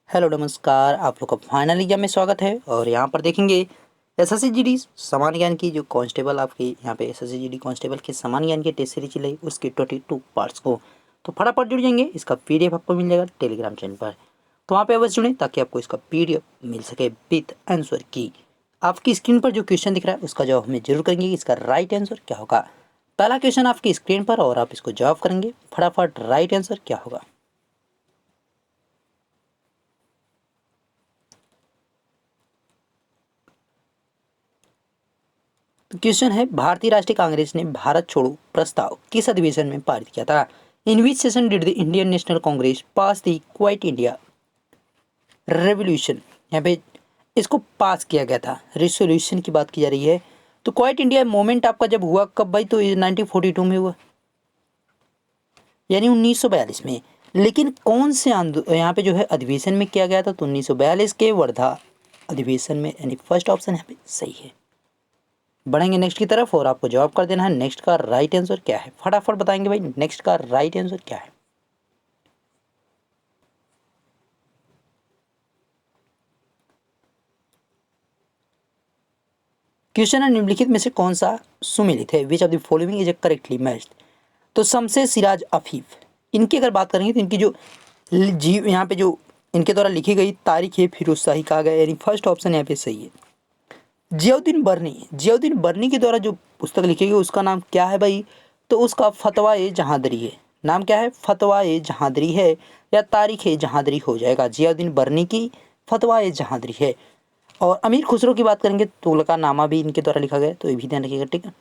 Hello नमस्कार, आप लोग का फाइनल एग्जाम में स्वागत है। और यहाँ पर देखेंगे एसएससी जीडी सामान्य ज्ञान की जो कांस्टेबल आपकी यहाँ पे एसएससी जीडी कांस्टेबल के सामान्य ज्ञान की टेस्ट सीरीज चली उसके 22 पार्ट्स को तो फटाफट जुड़ जाएंगे। इसका पीडीएफ आपको मिल जाएगा टेलीग्राम चैनल पर, तो वहाँ पे अवश्य जुड़ें ताकि आपको इसका पीडीएफ मिल सके विथ आंसर की। आपकी स्क्रीन पर जो क्वेश्चन दिख रहा है उसका जवाब हमें जरूर करेंगे। इसका राइट आंसर क्या होगा? पहला क्वेश्चन आपकी स्क्रीन पर और आप इसको जवाब करेंगे। फटाफट राइट आंसर क्या होगा? तो क्वेश्चन है, भारतीय राष्ट्रीय कांग्रेस ने भारत छोड़ो प्रस्ताव किस अधिवेशन में पारित किया था? In which session did the Indian National Congress pass the quit India revolution? यहाँ पे इसको पास किया गया था, रेसोल्यूशन की बात की जा रही है। तो क्वाइट इंडिया मूवमेंट आपका जब हुआ कब भाई? तो 1942 में हुआ, यानी 1942 में। लेकिन कौन से यहाँ पे जो है अधिवेशन में किया गया था? तो 1942 के वर्धा अधिवेशन में, यानी फर्स्ट ऑप्शन यहाँ पे सही है। बढ़ेंगे नेक्स्ट की तरफ और आपको जवाब कर देना है नेक्स्ट का राइट आंसर क्या है। फटाफट बताएंगे भाई नेक्स्ट का राइट आंसर क्या है। क्वेश्चन है, निम्नलिखित में से कौन सा सुमेलित है? विच of the following is a correctly matched? तो शमसे सिराज अफीफ, इनकी अगर बात करेंगे तो इनकी जो जीव यहाँ पे जो इनके द्वारा लिखी गई तारीख है फिरोज शाही कहा गया, यानी फर्स्ट ऑप्शन यहाँ पे सही है। जियाउद्दीन बर्नी के द्वारा जो पुस्तक लिखी गई उसका नाम क्या है भाई? तो उसका फतवा ए जहादरी है। नाम क्या है? फतवा ए जहादरी है या तारीख ए जहादरी हो जाएगा। जियाउद्दीन बर्नी की फतवा ए जहादरी है। और अमीर खुसरो की बात करेंगे, तुगलकानामा भी इनके द्वारा लिखा गया, तो ये भी ध्यान रखिएगा, ठीक है।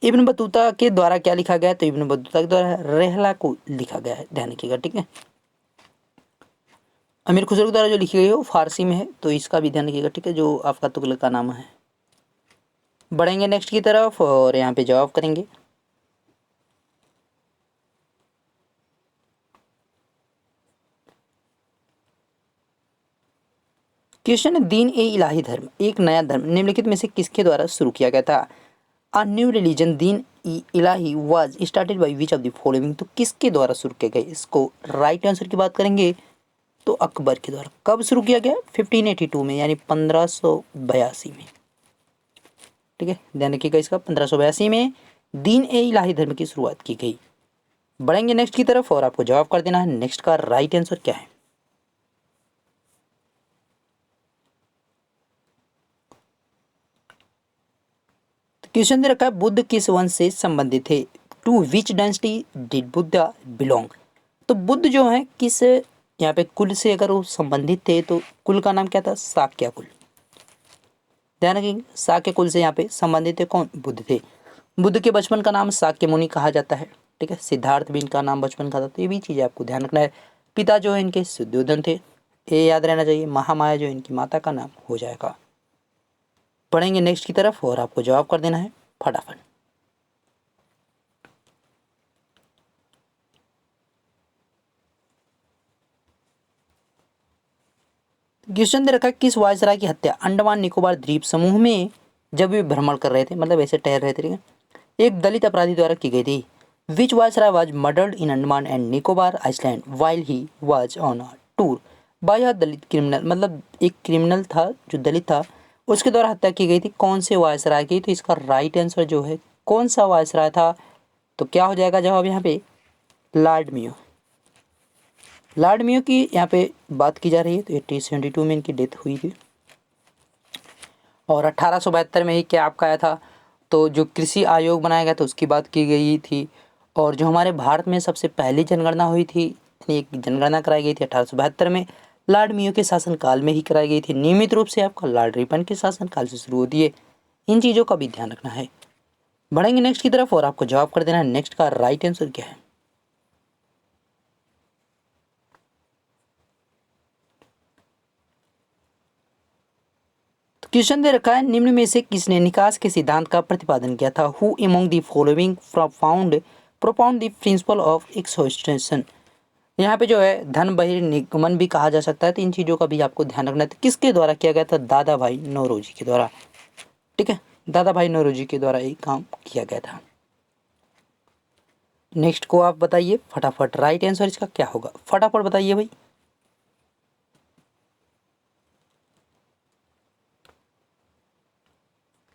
इब्न बतूता के द्वारा क्या लिखा गया? तो इब्न बतूता के द्वारा रहला को लिखा गया है, ध्यान रखिएगा, ठीक है। अमीर खुसरो के द्वारा जो लिखी गई है वो फारसी में है, तो इसका भी ध्यान रखिएगा, ठीक है, जो आपका तुगलकानामा है। बढ़ेंगे नेक्स्ट की तरफ और यहाँ पे जवाब करेंगे। क्वेश्चन है, दीन ए इलाही धर्म एक नया धर्म निम्नलिखित में से किसके द्वारा शुरू किया गया था? अ new religion Din i Ilahi was started by which of the following? तो किसके द्वारा शुरू किया गया? इसको राइट आंसर की बात करेंगे तो अकबर के द्वारा। कब शुरू किया गया? 1582 में, यानी 1582 में, ठीक है, ध्यान रखिएगा इसका। 1582 में दीन ए इलाही धर्म की शुरुआत की गई। बढ़ेंगे नेक्स्ट की तरफ और आपको जवाब कर देना है नेक्स्ट का राइट आंसर क्या है। क्वेश्चन दे रखा है, बुद्ध किस वंश से संबंधित थे? To which dynasty did Buddha belong? तो बुद्ध जो है किस यहाँ पे कुल से अगर वो संबंधित थे तो कुल का नाम क्या था? शाक्य कुल। ध्यान रखेंगे, शाक्य कुल से यहाँ पे संबंधित थे कौन? बुद्ध थे। बुद्ध के बचपन का नाम शाक्य मुनि कहा जाता है, ठीक है। सिद्धार्थ भी इनका नाम बचपन का था, तो ये भी चीज़ आपको ध्यान रखना है। पिता जो है इनके सुद्योधन थे, ये याद रहना चाहिए। महामाया जो इनकी माता का नाम हो जाएगा। पढ़ेंगे नेक्स्ट की तरफ और आपको जवाब कर देना है फटाफट। क्वेश्चन दे रखा है, किस वायसराय की हत्या अंडमान निकोबार द्वीप समूह में जब वे भ्रमण कर रहे थे, मतलब ऐसे ठहर रहे थे, ठीक है, एक दलित अपराधी द्वारा की गई थी? Which viceroy was murdered in Andaman and Nicobar island while he was on a tour by a Dalit criminal? मतलब एक क्रिमिनल था जो दलित था, उसके द्वारा हत्या की गई थी। कौन से वायसराय की? तो इसका राइट आंसर जो है कौन सा वायसराय था? तो क्या हो जाएगा जवाब यहाँ पे? Lord Mayo. लॉर्ड मेयो की यहाँ पे बात की जा रही है। तो 1872 में इनकी डेथ हुई थी और 1872 में ही क्या आपका आया था? तो जो कृषि आयोग बनाया गया था उसकी बात की गई थी। और जो हमारे भारत में सबसे पहली जनगणना हुई थी, एक जनगणना कराई गई थी 1872 में, लॉर्ड मेयो के शासनकाल में ही कराई गई थी। नियमित रूप से आपका लॉर्ड रिपन के शासनकाल से शुरू होती है। इन चीज़ों का भी ध्यान रखना है। बढ़ेंगे नेक्स्ट की तरफ और आपको जवाब कर देना है नेक्स्ट का राइट आंसर क्या है। क्वेश्चन दे रखा है, निम्न में से किसने निकास के सिद्धांत का प्रतिपादन किया था? Who among the following propound the principle of exhaustion? यहाँ पे जो है धन बहिर्निगमन भी कहा जा सकता है। तो इन चीज़ों का भी आपको ध्यान रखना है। तो किसके द्वारा किया गया था? दादा भाई नौरोजी के द्वारा, ठीक है, दादा भाई नौरोजी के द्वारा ये काम किया गया था। नेक्स्ट को आप बताइए फटाफट, राइट आंसर इसका क्या होगा? फटाफट बताइए भाई।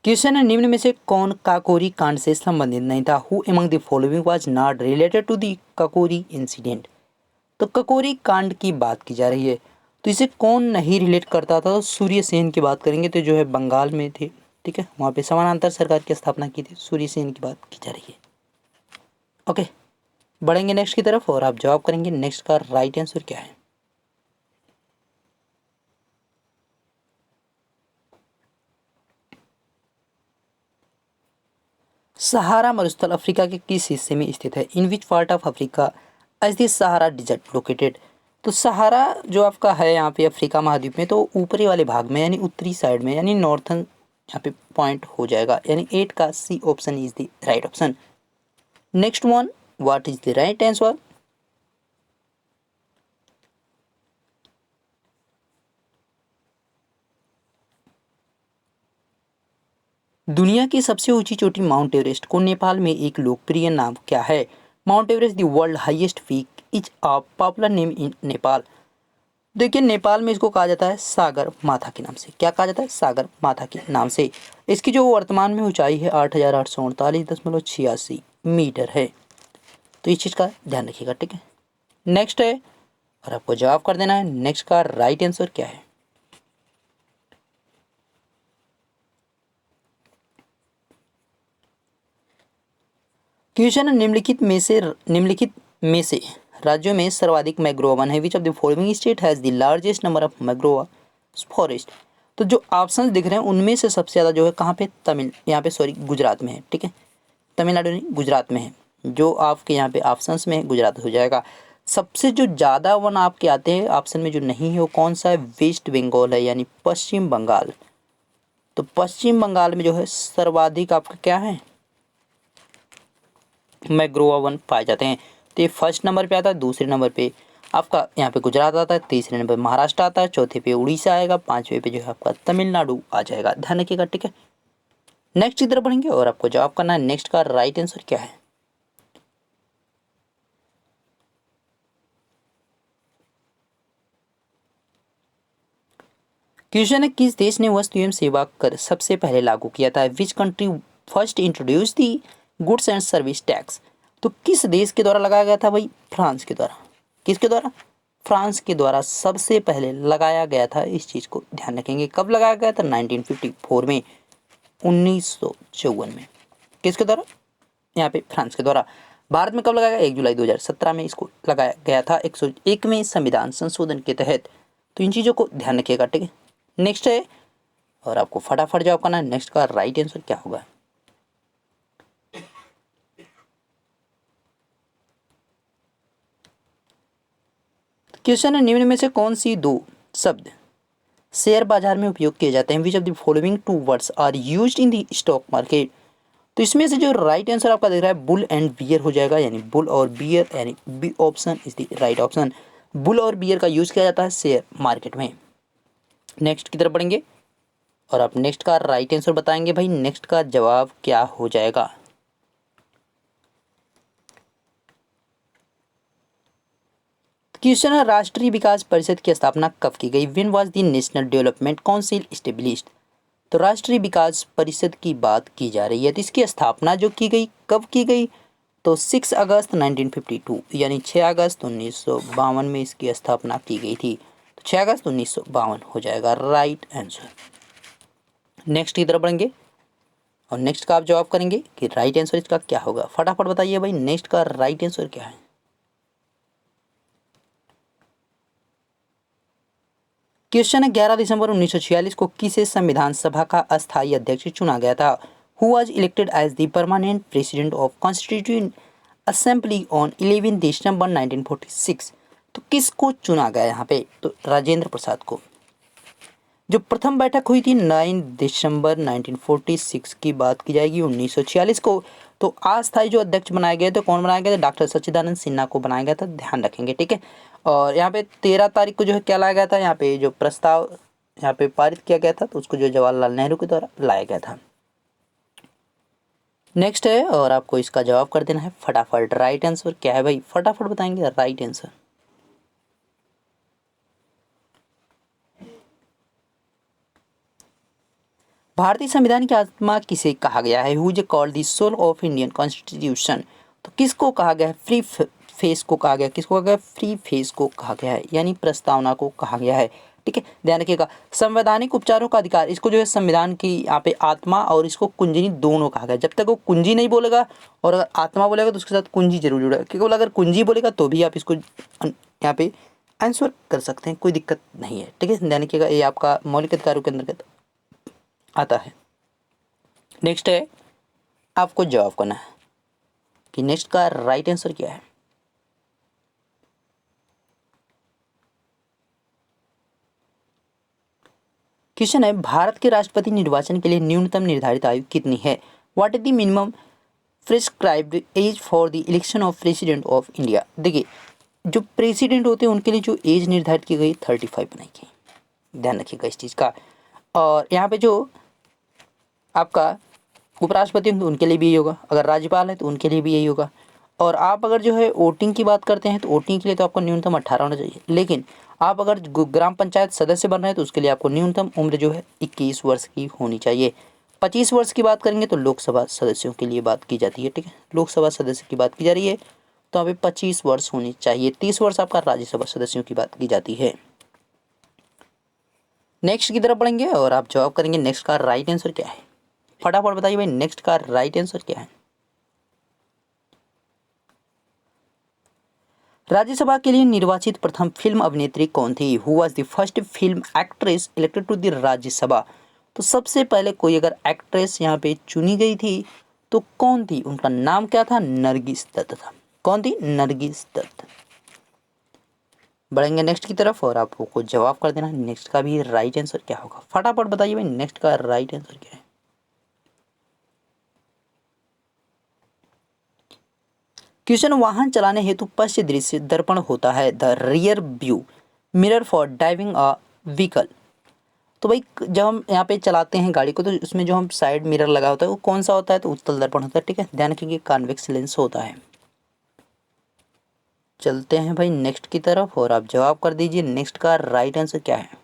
क्वेश्चन है, निम्न में से कौन काकोरी कांड से संबंधित नहीं था? Who among the following was not related to the Kakori incident? तो काकोरी कांड की बात की जा रही है, तो इसे कौन नहीं रिलेट करता था? सूर्य सेन की बात करेंगे तो जो है बंगाल में थे, ठीक है, वहाँ पे समानांतर सरकार की स्थापना की थी, सूर्य सेन की बात की जा रही है। ओके, बढ़ेंगे नेक्स्ट की तरफ और आप जवाब करेंगे नेक्स्ट का राइट आंसर क्या है। सहारा मरुस्थल अफ्रीका के किस हिस्से में स्थित है? In which part of Africa is the Sahara desert located? तो सहारा जो आपका है यहाँ पे अफ्रीका महाद्वीप में, तो ऊपरी वाले भाग में यानी उत्तरी साइड में, यानी नॉर्थन यहाँ पे पॉइंट हो जाएगा, यानी 8 का C option is the right option. Next one, what is the right answer? दुनिया की सबसे ऊंची चोटी माउंट एवरेस्ट को नेपाल में एक लोकप्रिय नाम क्या है? Mount Everest the world highest peak is a popular name in Nepal. देखिए नेपाल में इसको कहा जाता है सागर माथा के नाम से। क्या कहा जाता है? सागर माथा के नाम से। इसकी जो वर्तमान में ऊंचाई है 8,839.86 मीटर है। तो इस चीज़ का ध्यान रखिएगा, ठीक है। नेक्स्ट है और आपको जवाब कर देना है नेक्स्ट का राइट आंसर क्या है। क्वेश्चन है, निम्नलिखित में से राज्यों में सर्वाधिक मैंग्रोव वन है? विच of the following state has the largest number of mangrove forest? तो जो ऑप्शंस दिख रहे हैं उनमें से सबसे ज़्यादा जो है कहाँ पे, यहाँ पे सॉरी गुजरात में है, ठीक है। तमिलनाडु नहीं, गुजरात में है। जो आपके यहाँ पे ऑप्शंस में गुजरात हो जाएगा। सबसे जो ज़्यादा वन आपके आते हैं ऑप्शन में जो नहीं है वो कौन सा है? वेस्ट बंगाल है, यानी पश्चिम बंगाल। तो पश्चिम बंगाल में जो है सर्वाधिक आपका क्या है, मैंग्रोव वन पाए जाते हैं। तो ये फर्स्ट नंबर पे आता है, दूसरे नंबर पे आपका यहाँ पे गुजरात आता है, तीसरे नंबर पे महाराष्ट्र आता है, चौथे पे उड़ीसा आएगा, पांचवे पे जो है आपका तमिलनाडु आ जाएगा। ध्यान रखिएगा, ठीक है। नेक्स्ट की तरफ बढ़ेंगे और आपको जवाब करना है नेक्स्ट का राइट आंसर क्या है। क्वेश्चन है, किस देश ने वस्तु एवं सेवा कर सबसे पहले लागू किया था? Which country first introduce the goods and service tax? तो किस देश के द्वारा लगाया गया था भाई? फ्रांस के द्वारा। किसके द्वारा? फ्रांस के द्वारा सबसे पहले लगाया गया था। इस चीज़ को ध्यान रखेंगे। कब लगाया गया था? 1954 में, 1954 में। किसके द्वारा? यहाँ पे फ्रांस के द्वारा। भारत में कब लगाया गया? 1 जुलाई 2017 में इसको लगाया गया था 101वें संविधान संशोधन के तहत। तो इन चीज़ों को ध्यान रखिएगा, ठीक है। नेक्स्ट है और आपको फटाफट जवाब करना है नेक्स्ट का राइट आंसर क्या होगा। क्वेश्चन है, निम्न में से कौन सी दो शब्द शेयर बाजार में उपयोग किए जाते हैं? Which of the following two words are used in the stock market? तो इसमें से जो राइट आंसर आपका दिख रहा है बुल एंड बियर हो जाएगा, यानी बुल और बियर, यानी B option is the right option. Bull और बियर का यूज किया जाता है शेयर मार्केट में। नेक्स्ट की तरफ बढ़ेंगे और आप नेक्स्ट का राइट आंसर बताएंगे भाई नेक्स्ट का जवाब क्या हो जाएगा। क्वेश्चन है, राष्ट्रीय विकास परिषद की स्थापना कब की गई? When was the national development council established? तो राष्ट्रीय विकास परिषद की बात की जा रही है, तो इसकी स्थापना जो की गई कब की गई? तो 6 अगस्त 1952, यानी 6 अगस्त 1952 में इसकी स्थापना की गई थी। तो 6 अगस्त 1952 हो जाएगा राइट आंसर। नेक्स्ट की तरफ बढ़ेंगे और नेक्स्ट का आप जवाब करेंगे कि राइट आंसर इसका क्या होगा। फटाफट बताइए भाई नेक्स्ट का राइट आंसर क्या है। क्वेश्चन है, 11 दिसंबर 1946 को किसे संविधान सभा का अस्थायी अध्यक्ष चुना गया था? Who was elected as the permanent president of constituent assembly on 11 December 1946? तो किसको चुना गया यहाँ पे? तो राजेंद्र प्रसाद को। जो प्रथम बैठक हुई थी 9 दिसंबर 1946 की बात की जाएगी 1946 को, तो अस्थायी जो अध्यक्ष बनाए गए थे, कौन बनाया गया था? डॉक्टर सच्चिदानंद सिन्हा को बनाया गया था। ध्यान रखेंगे, ठीक है। और यहाँ पे 13 तारीख को जो है क्या लाया गया था? यहाँ पे जो प्रस्ताव यहाँ पे पारित किया गया था, तो उसको जो जवाहरलाल नेहरू के द्वारा लाया गया था। नेक्स्ट है और आपको इसका जवाब कर देना है फटाफट। राइट आंसर क्या है भाई? फटाफट बताएंगे राइट आंसर। भारतीय संविधान की आत्मा किसे कहा गया है? Who is called the soul of Indian constitution. तो किसको कहा गया है? फ्री फेस को कहा गया। किसको कहा गया? फ्री फेस को कहा गया है, यानी प्रस्तावना को कहा गया है। ठीक है, ध्यान रखिएगा। संवैधानिक उपचारों का अधिकार, इसको जो है संविधान की यहाँ पे आत्मा और इसको कुंजी दोनों कहा गया। जब तक वो कुंजी नहीं बोलेगा और अगर आत्मा बोलेगा तो उसके साथ कुंजी जरूर जुड़ेगा। केवल अगर कुंजी बोलेगा तो भी आप इसको यहाँ पे आंसर कर सकते हैं, कोई दिक्कत नहीं है। ठीक है, ध्यान रखिएगा, ये आपका मौलिक अधिकारों के अंतर्गत आता है। नेक्स्ट है, आपको जवाब करना है कि नेक्स्ट का राइट आंसर क्या है। क्वेश्चन है, भारत के राष्ट्रपति निर्वाचन के लिए न्यूनतम निर्धारित आयु कितनी है? What is the minimum prescribed age for the election of president of India. देखिए, जो प्रेसिडेंट होते हैं उनके लिए जो एज निर्धारित की गई 35 बनाई गई, ध्यान रखिएगा इस चीज़ का। और यहाँ पे जो आपका उपराष्ट्रपति होंगे उनके लिए भी यही होगा, अगर राज्यपाल है तो उनके लिए भी यही होगा। और आप अगर जो है वोटिंग की बात करते हैं तो वोटिंग के लिए तो आपको न्यूनतम 18 होना चाहिए, लेकिन आप अगर ग्राम पंचायत सदस्य बन रहे हैं तो उसके लिए आपको न्यूनतम उम्र जो है 21 वर्ष की होनी चाहिए। 25 वर्ष की बात करेंगे तो लोकसभा सदस्यों के लिए बात की जाती है। ठीक है, लोकसभा सदस्य की बात की जा रही है तो यहाँ पे 25 वर्ष होनी चाहिए। 30 वर्ष आपका राज्यसभा सदस्यों की बात की जाती है। नेक्स्ट की तरफ बढ़ेंगे और आप जवाब करेंगे नेक्स्ट का राइट आंसर क्या है। फटाफट बताइए भाई, नेक्स्ट का राइट आंसर क्या है। राज्यसभा के लिए निर्वाचित प्रथम फिल्म अभिनेत्री कौन थी? Who was the first film actress elected to the Rajya Sabha. तो सबसे पहले कोई अगर एक्ट्रेस यहाँ पे चुनी गई थी तो कौन थी? उनका नाम क्या था? नरगिस दत्त था। कौन थी? नरगिस दत्त। बढ़ेंगे नेक्स्ट की तरफ और आपको जवाब कर देना नेक्स्ट का भी राइट आंसर क्या होगा। फटाफट बताइए भाई, नेक्स्ट का राइट आंसर क्या है। क्वेश्चन, वाहन चलाने हेतु पश्च दृश्य दर्पण होता है, the rear view mirror for driving a vehicle. तो भाई जब हम यहाँ पे चलाते हैं गाड़ी को तो उसमें जो हम साइड मिरर लगा होता है वो कौन सा होता है? तो उत्तल दर्पण होता है। ठीक है, ध्यान रखिए कॉन्वेक्स लेंस होता है। चलते हैं भाई नेक्स्ट की तरफ और आप जवाब कर दीजिए नेक्स्ट का राइट आंसर क्या है।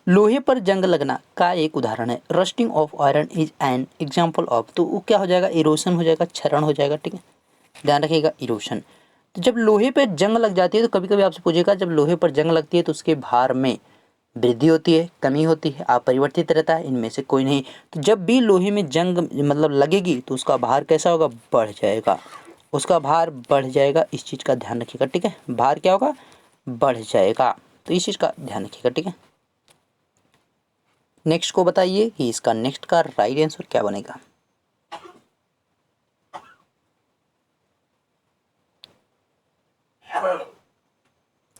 लोहे पर जंग लगना का एक उदाहरण है, rusting of iron is an example of. तो वो क्या हो जाएगा? इरोशन हो जाएगा, क्षरण हो जाएगा। ठीक है, ध्यान रखिएगा इरोशन। तो जब लोहे पर जंग लग जाती है तो कभी कभी आपसे पूछेगा जब लोहे पर जंग लगती है तो उसके भार में वृद्धि होती है, कमी होती है, अपरिवर्तित रहता है, इनमें से कोई नहीं। तो जब भी लोहे में जंग मतलब लगेगी तो उसका भार कैसा होगा? बढ़ जाएगा, उसका भार बढ़ जाएगा। इस चीज़ का ध्यान रखिएगा। ठीक है, भार क्या होगा? बढ़ जाएगा, तो इस चीज़ का ध्यान रखिएगा। ठीक है, नेक्स्ट को बताइए कि इसका नेक्स्ट का राइट आंसर क्या बनेगा।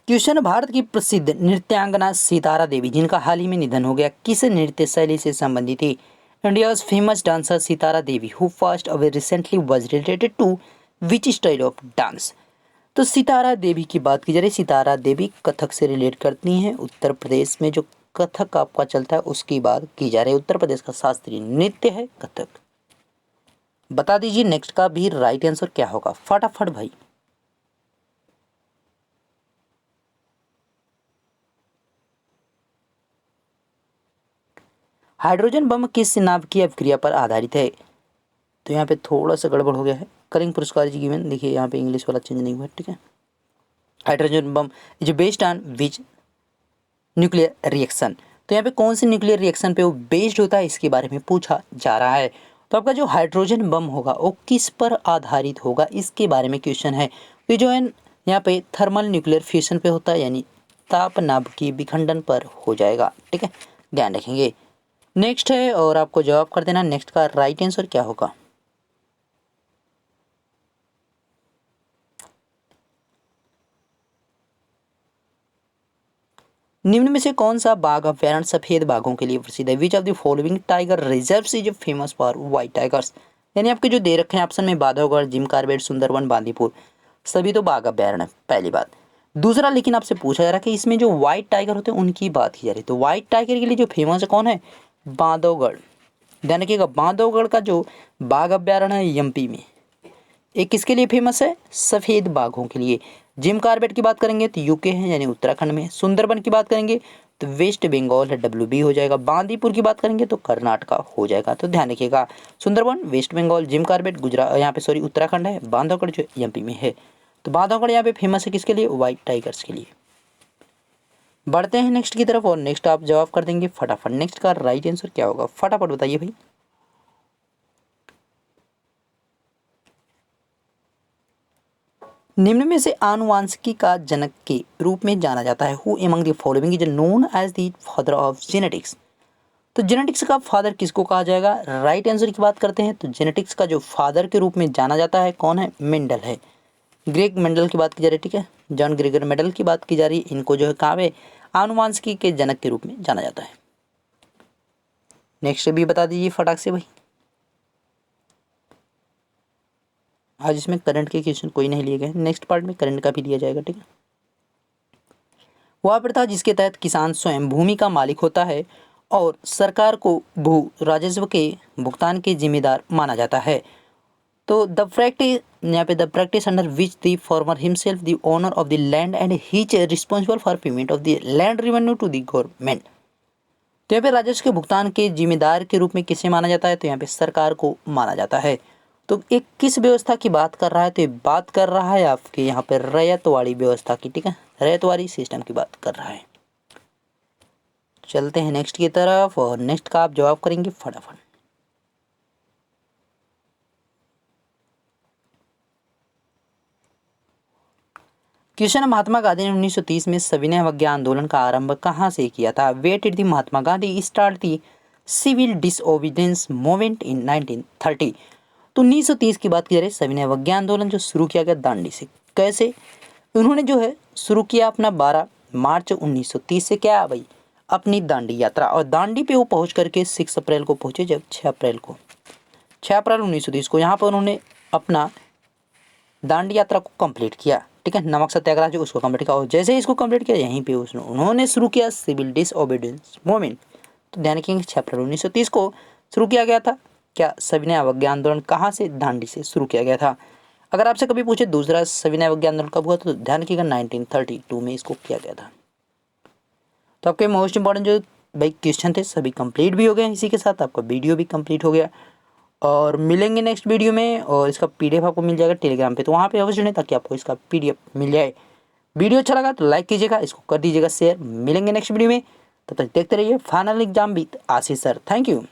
क्वेश्चन, भारत की प्रसिद्ध नृत्यांगना सितारा देवी जिनका हाल ही में निधन हो गया किस नृत्य शैली से संबंधित थी? India's famous dancer Sitara Devi who passed away recently was related to which style of dance. तो सितारा देवी की बात की जा रही है। सितारा देवी कथक से रिलेट करती हैं। उत्तर प्रदेश में जो कथक आपका चलता है उसकी बात की जा रही है। उत्तर प्रदेश का शास्त्रीय नृत्य है कथक। बता दीजिए नेक्स्ट का भी राइट आंसर क्या होगा। फटाफट भाई। हाइड्रोजन बम किस नाभिक की अभिक्रिया पर आधारित है? तो यहाँ पे थोड़ा सा गड़बड़ हो गया है। कलिंग पुरस्कार जी गिवन, देखिए यहाँ पे इंग्लिश वाला चेंज नहीं हुआ। ठीक है, hydrogen bomb is based on which nuclear reaction. तो यहाँ पे कौन से न्यूक्लियर रिएक्शन पे वो बेस्ड होता है इसके बारे में पूछा जा रहा है। तो आपका जो हाइड्रोजन बम होगा वो किस पर आधारित होगा इसके बारे में क्वेश्चन है। ये जो है यहाँ पे थर्मल न्यूक्लियर फ्यूजन पे होता है, यानी ताप नाभिकीय विखंडन पर हो जाएगा। ठीक है, ध्यान रखेंगे। नेक्स्ट है और आपको जवाब कर देना नेक्स्ट का राइट आंसर क्या होगा। निम्न में से कौन सा बाघ अभ्यारण्य सफेद बाघों के लिए प्रसिद्ध है? विच of the following tiger reserves is famous for white tigers. यानी आपके जो दे रखे हैं ऑप्शन में बांधवगढ़, जिम कॉर्बेट, सुंदरवन, बांदीपुर, सभी तो बाघ अभ्यारण्य पहली बात। दूसरा, लेकिन आपसे पूछा जा रहा है कि इसमें जो व्हाइट टाइगर होते हैं उनकी बात की जा रही है। तो व्हाइट टाइगर के लिए जो फेमस है कौन है? बांधवगढ़। ध्यान रखिएगा, बांधवगढ़ का जो बाघ अभ्यारण्य है एमपी में, एक किसके लिए फेमस है? सफ़ेद बाघों के लिए। जिम कार्बेट की बात करेंगे तो यूके है यानी उत्तराखंड में। सुंदरबन की बात करेंगे तो वेस्ट बंगाल है, WB हो जाएगा। बांदीपुर की बात करेंगे तो कर्नाटका हो जाएगा। तो ध्यान रखिएगा, Sundarban west Bengal, Jim Corbett Gujarat, यहाँ पे सॉरी उत्तराखंड है, बांधवगढ़ जो MP में है। तो बांधवगढ़ यहाँ पे फेमस है किसके लिए? व्हाइट टाइगर्स के लिए। बढ़ते हैं नेक्स्ट की तरफ और नेक्स्ट आप जवाब कर देंगे फटाफट। नेक्स्ट का राइट आंसर क्या होगा फटाफट बताइए भाई। निम्न में से आनुवांशिकी का जनक के रूप में जाना जाता है। Who among the following is known as the father of genetics. तो जेनेटिक्स का फादर किसको कहा जाएगा? राइट आंसर की बात करते हैं तो जेनेटिक्स का जो फादर के रूप में जाना जाता है कौन है? मेंडल है। ग्रेग मेंडल की बात की जा रही है, ठीक है, जॉन ग्रेगर मेंडल की बात की जा रही है। इनको जो है कहाँ पे आनुवांशिकी के जनक के रूप में जाना जाता है। नेक्स्ट भी बता दीजिए फटाक से भाई। आज इसमें करंट के क्वेश्चन कोई नहीं लिए गए, नेक्स्ट पार्ट में करंट का भी दिया जाएगा, ठीक है। वह प्रथा जिसके तहत किसान स्वयं भूमि का मालिक होता है और सरकार को भू राजस्व के भुगतान के जिम्मेदार माना जाता है। तो द प्रैक्टिस, यहाँ पे the practice under which the farmer himself the owner of the land and he is responsible for payment of the land revenue to the government. तो यहाँ पे राजस्व के भुगतान के जिम्मेदार के रूप में किसे माना जाता है? तो यहाँ पे सरकार को माना जाता है। तो एक किस व्यवस्था की बात कर रहा है? तो ये बात कर रहा है आपके यहाँ पे रैयतवाड़ी व्यवस्था की, ठीक है, रैयतवाड़ी सिस्टम की बात कर रहा है। चलते हैं नेक्स्ट की तरफ और नेक्स्ट का आप जवाब करेंगे फटाफट। क्वेश्चन, महात्मा गांधी ने 1930 में सविनय अवज्ञा आंदोलन का आरंभ कहाँ से किया था? Where did the Mahatma Gandhi start the civil disobedience movement in 1930। तो 1930 की बात की जा रही है, सविनय अवज्ञा आंदोलन जो शुरू किया गया दांडी से। कैसे? उन्होंने जो है शुरू किया अपना 12 मार्च 1930 से, क्या भाई, अपनी दांडी यात्रा। और दांडी पे वो पहुंच करके 6 अप्रैल को पहुंचे, जब 6 अप्रैल 1930 को यहाँ पर उन्होंने अपना दांडी यात्रा को कंप्लीट किया, ठीक है, नमक सत्याग्रह जो उसको कंप्लीट किया। और जैसे ही इसको कंप्लीट किया यहीं पे उन्होंने शुरू किया सिविल डिसओबीडियंस मूवमेंट। तो ध्यान रखेंगे 6 अप्रैल 1930 को शुरू किया गया था। क्या? सविनय अवज्ञा आंदोलन कहाँ से? दांडी से शुरू किया गया था। अगर आपसे कभी पूछे दूसरा सविनय अवज्ञा आंदोलन कब हुआ तो ध्यान रखिएगा 1932 में इसको किया गया था। तो आपके मोस्ट इंपॉर्टेंट जो भाई क्वेश्चन थे सभी कंप्लीट भी हो गए। इसी के साथ आपका वीडियो भी कंप्लीट हो गया और मिलेंगे नेक्स्ट वीडियो में। और इसका PDF आपको मिल जाएगा टेलीग्राम पे, तो वहाँ पे अवश्य जुड़ें ताकि आपको इसका PDF मिल जाए। वीडियो अच्छा लगा तो लाइक कीजिएगा, इसको कर दीजिएगा शेयर। मिलेंगे नेक्स्ट वीडियो में, तब तक देखते रहिए final exam with Ashish sir. Thank you.